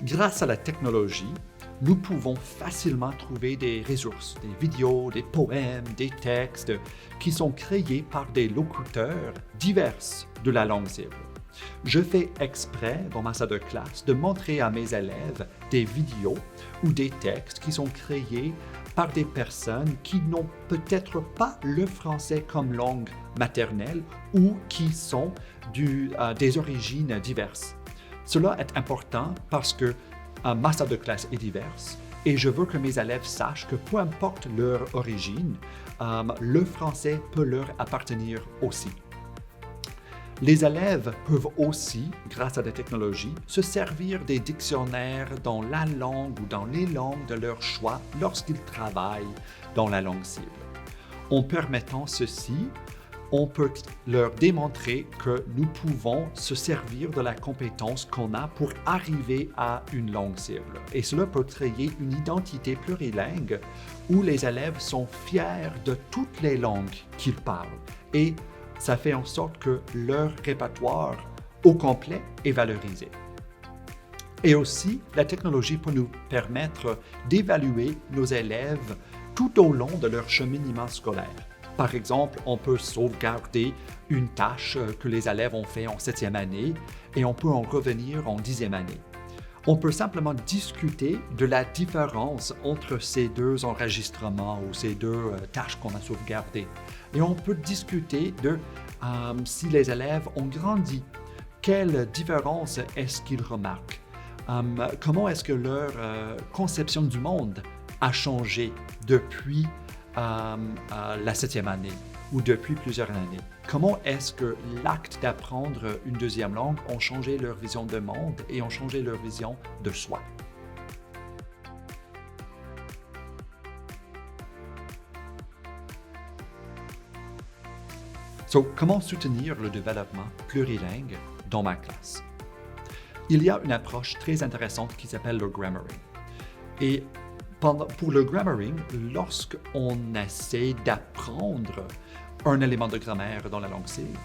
Grâce à la technologie, nous pouvons facilement trouver des ressources, des vidéos, des poèmes, des textes qui sont créés par des locuteurs divers de la langue cible. Je fais exprès dans ma salle de classe de montrer à mes élèves des vidéos ou des textes qui sont créés par des personnes qui n'ont peut-être pas le français comme langue maternelle ou qui sont des origines diverses. Cela est important parce que ma salle de classe est diverse et je veux que mes élèves sachent que peu importe leur origine, le français peut leur appartenir aussi. Les élèves peuvent aussi, grâce à la technologie, se servir des dictionnaires dans la langue ou dans les langues de leur choix lorsqu'ils travaillent dans la langue cible. En permettant ceci, on peut leur démontrer que nous pouvons se servir de la compétence qu'on a pour arriver à une langue cible. Et cela peut créer une identité plurilingue où les élèves sont fiers de toutes les langues qu'ils parlent. Et ça fait en sorte que leur répertoire au complet est valorisé. Et aussi, la technologie peut nous permettre d'évaluer nos élèves tout au long de leur cheminement scolaire. Par exemple, on peut sauvegarder une tâche que les élèves ont fait en 7e année et on peut en revenir en 10e année. On peut simplement discuter de la différence entre ces deux enregistrements ou ces deux tâches qu'on a sauvegardées. Et on peut discuter de si les élèves ont grandi, quelle différence est-ce qu'ils remarquent, comment est-ce que leur conception du monde a changé depuis la 7e année ou depuis plusieurs années. Comment est-ce que l'acte d'apprendre une deuxième langue ont changé leur vision du monde et ont changé leur vision de soi. Comment soutenir le développement plurilingue dans ma classe? Il y a une approche très intéressante qui s'appelle le grammaring. Et pour le grammaring, lorsqu'on essaie d'apprendre un élément de grammaire dans la langue cible,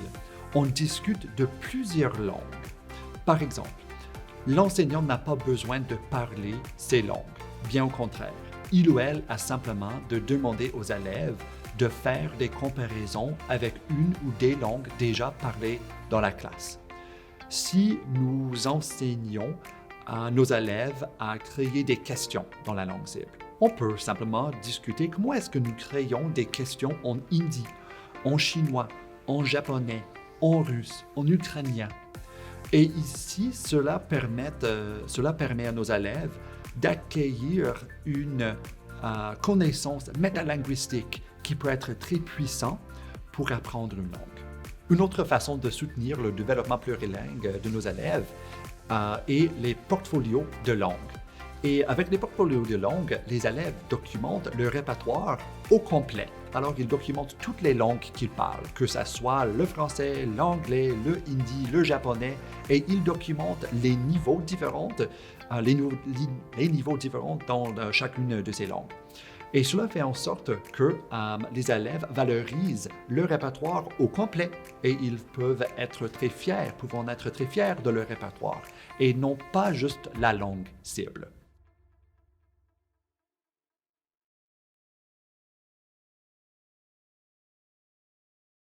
on discute de plusieurs langues. Par exemple, l'enseignant n'a pas besoin de parler ces langues. Bien au contraire, il ou elle a simplement de demander aux élèves de faire des comparaisons avec une ou des langues déjà parlées dans la classe. Si nous enseignons à nos élèves à créer des questions dans la langue cible, on peut simplement discuter comment est-ce que nous créons des questions en hindi, en chinois, en japonais, en russe, en ukrainien. Et ici, cela permet à nos élèves d'accueillir une connaissance métalinguistique qui peut être très puissante pour apprendre une langue. Une autre façon de soutenir le développement plurilingue de nos élèves est les portfolios de langue. Et avec les portfolios de langue, les élèves documentent leur répertoire au complet. Alors, ils documentent toutes les langues qu'ils parlent, que ce soit le français, l'anglais, le hindi, le japonais, et ils documentent les niveaux différents, les niveaux différents dans chacune de ces langues. Et cela fait en sorte que les élèves valorisent leur répertoire au complet et ils peuvent être très fiers, pouvant être très fiers de leur répertoire et non pas juste la langue cible.